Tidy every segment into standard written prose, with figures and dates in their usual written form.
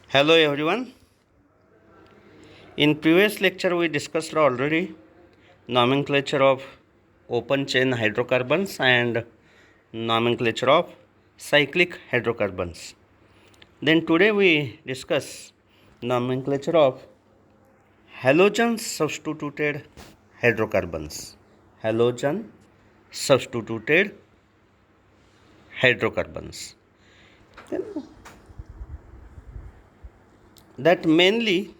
Hello everyone. In previous lecture we discussed already nomenclature of open chain hydrocarbons and nomenclature of cyclic hydrocarbons. Then today we discuss nomenclature of halogen substituted hydrocarbons. Halogen substituted hydrocarbons. Then that mainly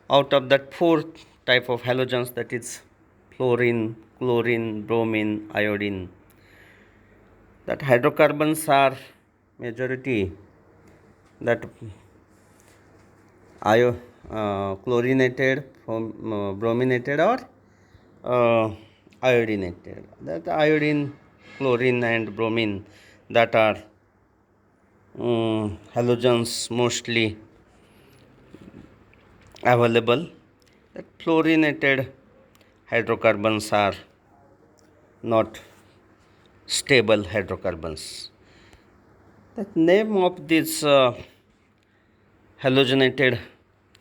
out of that four type of halogens, that is fluorine, chlorine, bromine, iodine, that hydrocarbons are majority that chlorinated, brominated or iodinated. That iodine, chlorine and bromine, that are halogens mostly available. That fluorinated hydrocarbons are not stable hydrocarbons. The name of these halogenated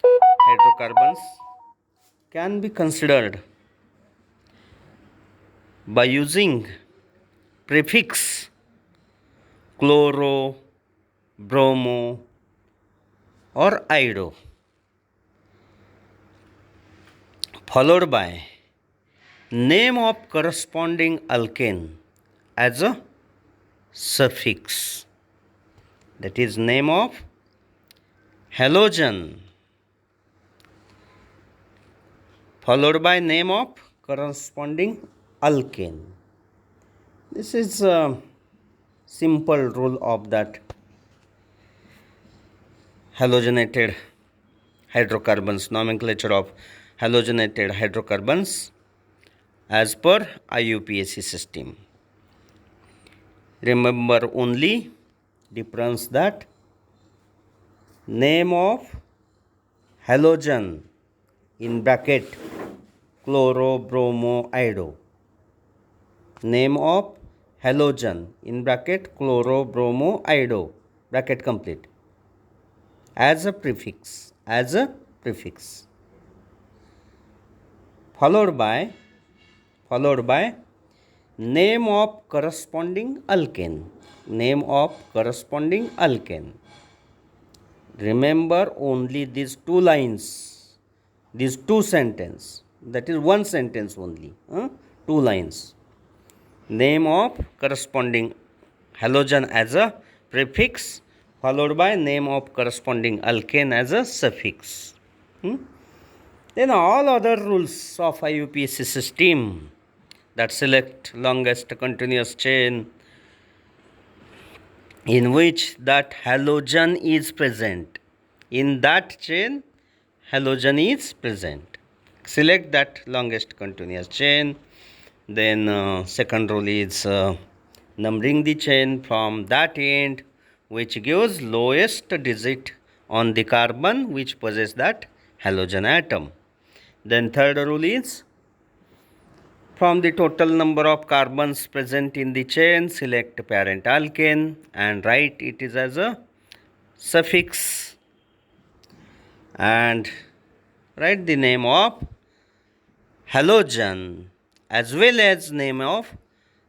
hydrocarbons can be considered by using prefix chloro, bromo or iodo, followed by name of corresponding alkane as a suffix. That is name of halogen followed by name of corresponding alkane. This is a simple rule of that halogenated hydrocarbons, nomenclature of halogenated hydrocarbons as per IUPAC system. Remember only difference that name of halogen in bracket chloro, bromo, iodo. Name of halogen in bracket chloro, bromo, iodo. Bracket complete. As a prefix. Followed by name of corresponding alkane. Name of corresponding alkane. Remember only these two lines, these two sentences. That is one sentence only. Two lines. Name of corresponding halogen as a prefix, followed by name of corresponding alkane as a suffix. Then all other rules of IUPAC system, that select longest continuous chain in which that halogen is present. In that chain, halogen is present. Select that longest continuous chain. Then second rule is numbering the chain from that end which gives lowest digit on the carbon which possess that halogen atom. Then third rule is from the total number of carbons present in the chain, select parent alkane and write it is as a suffix and write the name of halogen as well as name of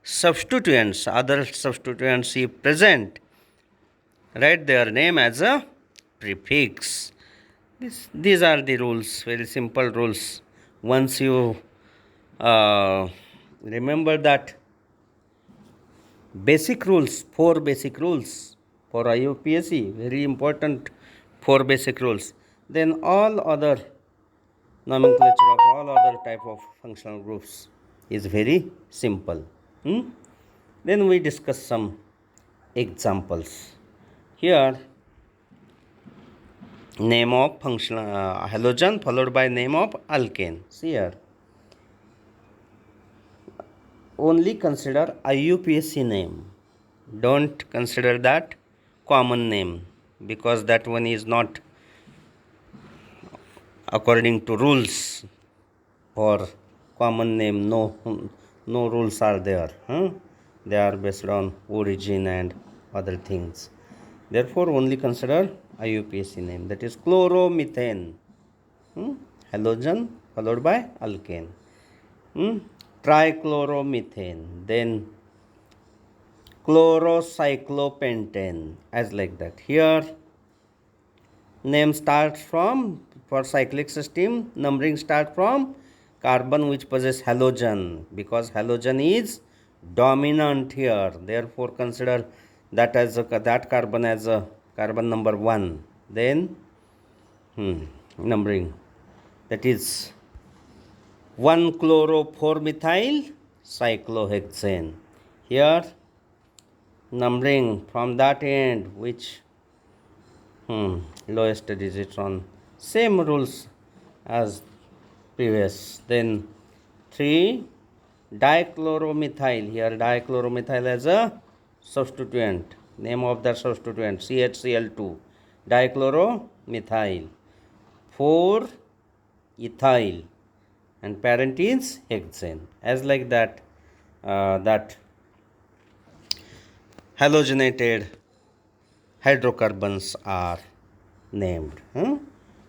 substituents, other substituents if present, write their name as a prefix. These are the rules, very simple rules. Once you remember that basic rules, four basic rules for IUPAC, very important four basic rules, then all other nomenclature of all other type of functional groups is very simple. Then we discuss some examples. Here name of functional halogen followed by name of alkane. See here, only consider IUPAC name, don't consider that common name, because that one is not according to rules. For common name, no rules are there. They are based on origin and other things. Therefore, only consider IUPAC name, that is chloromethane. Halogen followed by alkane. Trichloromethane, then chlorocyclopentane, as like that. Here, name starts from, for cyclic system, numbering start from carbon which possess halogen, because halogen is dominant here. Therefore, consider that as that carbon as a carbon number 1. Then numbering, that is 1-chloro-4-methyl cyclohexane. Here numbering from that end, which lowest digit on same rules as previous. Then 3-dichloromethyl. Here dichloromethyl as a substituent. Name of the substituent CHCl2. Dichloromethyl. 4-ethyl. And parent is hexane. As like that, that halogenated hydrocarbons are named.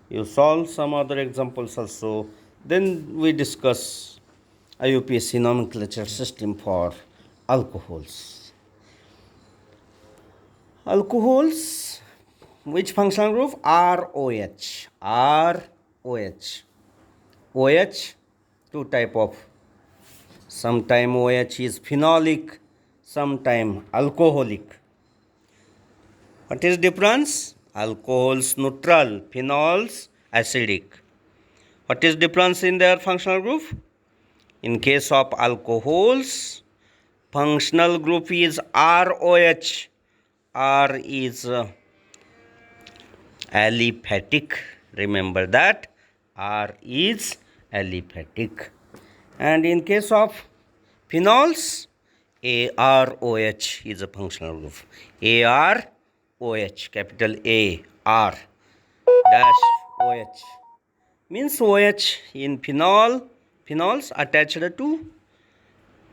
You solve some other examples also. Then we discuss IUPAC nomenclature system for alcohols. Alcohols, which functional group? ROH. ROH. OH, two type of. Sometime OH is phenolic, sometime alcoholic. What is difference? Alcohols neutral, phenols acidic. What is difference in their functional group? In case of alcohols, functional group is ROH. R is aliphatic. Remember that. R is aliphatic. And in case of phenols, AROH is a functional group. AROH, capital A, R, dash OH. Means OH in phenols attached to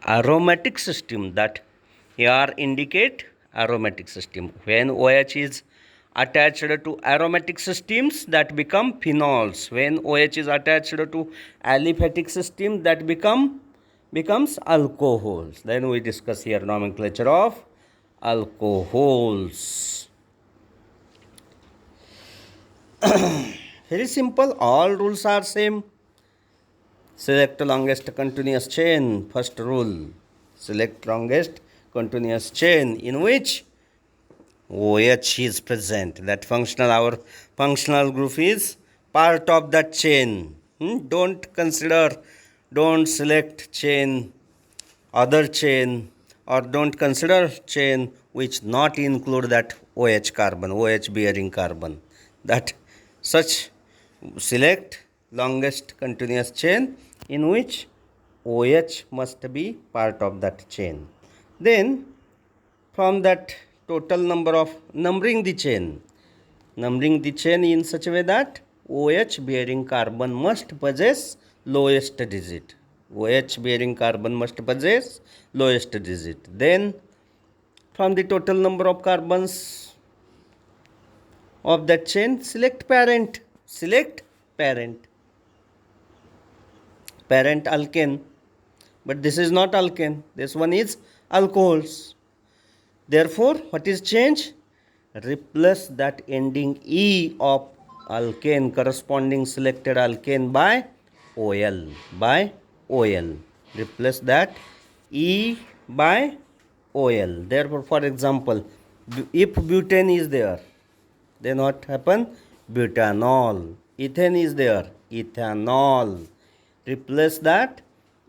aromatic system. That AR indicate aromatic system. When OH is attached to aromatic systems, that become phenols. When OH is attached to aliphatic system, that becomes alcohols. Then we discuss here nomenclature of alcohols. Very simple, all rules are same. Select longest continuous chain. First rule, select longest continuous chain in which OH is present. That our functional group is part of that chain. Don't select chain, other chain, or don't consider chain which not include that OH carbon, OH bearing carbon. That such select longest continuous chain in which OH must be part of that chain. Then from that total number of numbering the chain in such a way that OH bearing carbon must possess lowest digit. OH bearing carbon must possess lowest digit. Then from the total number of carbons of that chain, select parent. Parent alkane. But this is not alkane. This one is alcohols. Therefore, what is change? Replace that ending E of alkane, corresponding selected alkane by OL. Replace that E by OL. Therefore, for example, if butane is there, then what happen? Butanol. Ethane is there, ethanol. Replace that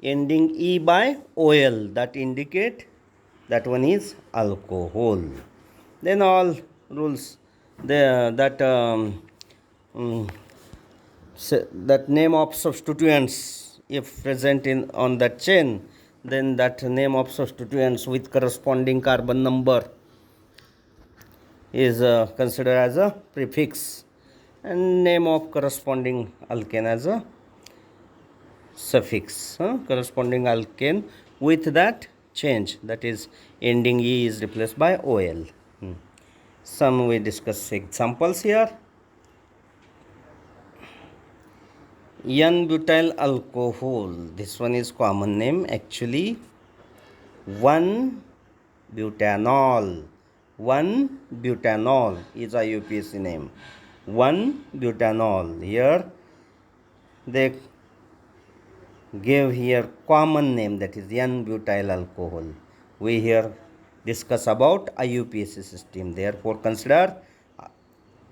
ending E by OL. That indicate that one is alcohol. Then all rules there, that that name of substituents, if present on that chain, then that name of substituents with corresponding carbon number is considered as a prefix, and name of corresponding alkane as a suffix. Corresponding alkane with that change, that is ending E is replaced by OL. Some we discuss examples here. N-butyl alcohol, this one is common name actually. 1-butanol. 1-butanol is a UPSC name. 1-butanol. Here they gave here common name, that is N-butyl alcohol. We here discuss about IUPAC system. Therefore consider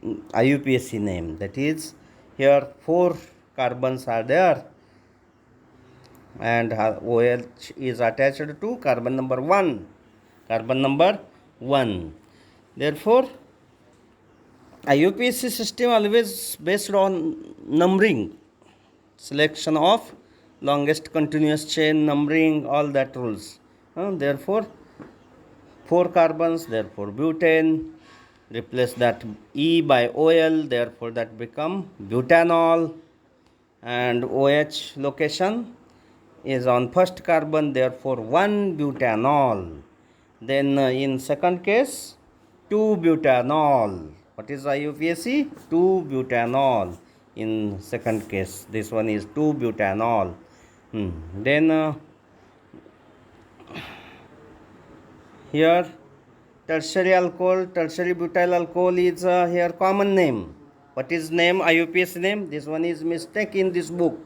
IUPAC name, that is here 4 carbons are there and OH is attached to carbon number 1. Carbon number 1. Therefore IUPAC system always based on numbering, selection of longest continuous chain, numbering, all that rules. Therefore 4 carbons, therefore butane, replace that E by OL, therefore that become butanol, and OH location is on first carbon, therefore 1-butanol. Then in second case 2-butanol. What is IUPAC? 2-butanol. In second case this one is 2-butanol. Then here tertiary alcohol, tertiary butyl alcohol is here common name. What is name, IUPAC name? This one is mistake in this book.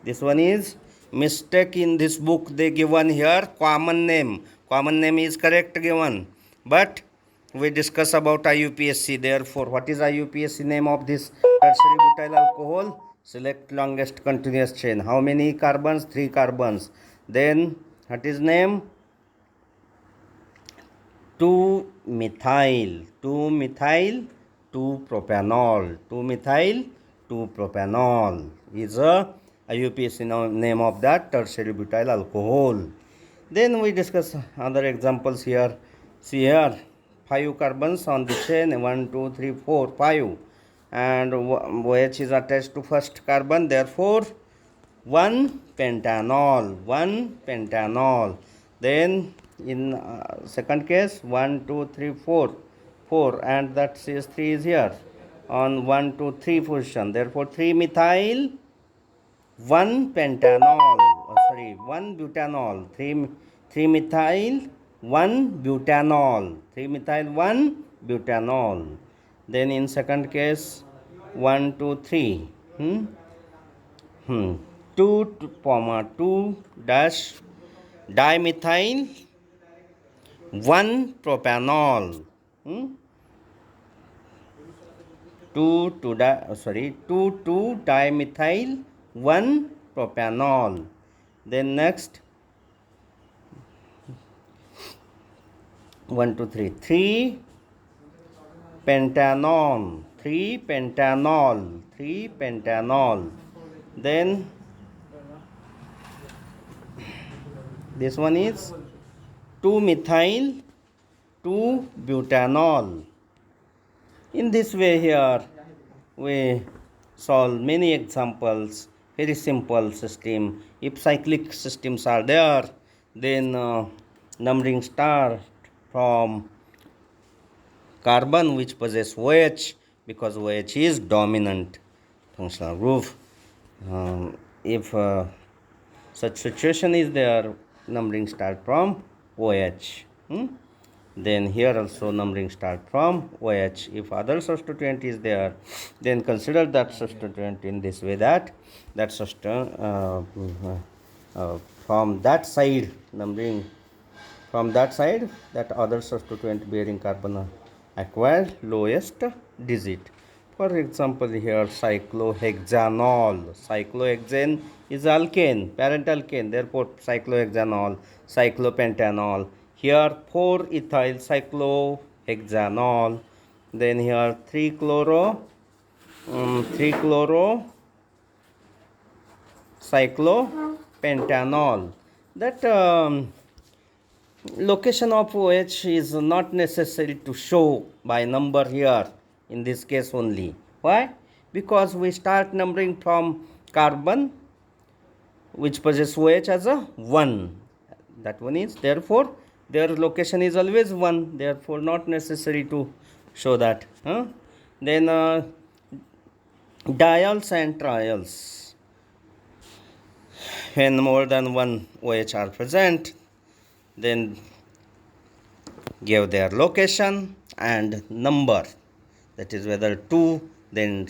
This one is mistake in this book. They given here common name. Common name is correct given, but we discuss about IUPAC. Therefore what is IUPAC name of this tertiary butyl alcohol? Select longest continuous chain. How many carbons? 3 carbons. Then what is name? 2-methyl. 2-methyl 2-propanol. 2-methyl 2-propanol is a IUPAC name of that tertiary butyl alcohol. Then we discuss other examples here. See here 5 carbons on the chain, 1 2 3 4 5, and OH is attached to first carbon, therefore 1-pentanol. 1-pentanol. Then in second case 1 2 3 4 4, and that CH3 is here on 1 2 3 position, therefore 3-methyl 1-pentanol. 1-butanol. 3-methyl 1-butanol. 3-methyl 1-butanol. Then in second case 1 2 3 2 dash dimethyl 1-propanol. 2 dimethyl 1-propanol. Then next 1 2 3 3-pentanol. 3-pentanol. 3-pentanol. Then this one is 2-methyl 2-butanol. In this way here we solve many examples. Very simple system. If cyclic systems are there, then numbering start from carbon which possess OH, because OH is dominant functional group. If such situation is there, numbering start from OH. Then here also numbering start from OH. If other substituent is there, then consider that substituent in this way, that substituent from that side, numbering from that side, that other substituent bearing carbon acquired lowest digit. For example here cyclohexanol. Cyclohexane is alkane, parent alkane, therefore cyclohexanol. Cyclopentanol. Here 4-ethyl cyclohexanol. Then here 3-chloro cyclopentanol. That location of OH is not necessary to show by number here, in this case only. Why? Because we start numbering from carbon which possess OH as a 1. that one is, therefore their location is always 1, therefore not necessary to show that. Then diols and triols, when more than one OH are present, then give their location and number, that is whether 2, then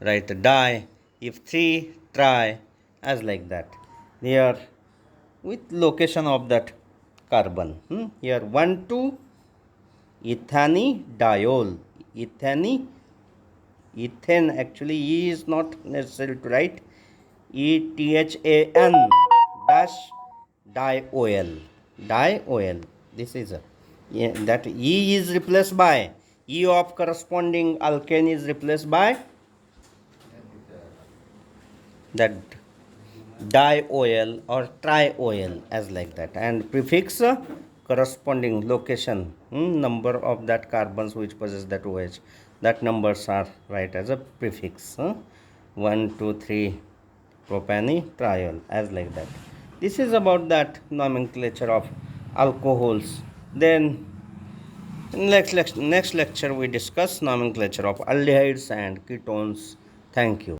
write di, if 3, tri, as like that. Here with location of that carbon. Here 1, 2, ethanidiol. Ethane, actually E is not necessary to write. ETHAN dash diol. Diol. This is a, that E is replaced by, E of corresponding alkane is replaced by that diol or triol, as like that, and prefix corresponding location, number of that carbons which possess that OH, that numbers are right as a prefix. 1, 2, 3 propane-triol, as like that. This is about that nomenclature of alcohols. Then next lecture we discuss nomenclature of aldehydes and ketones. Thank you.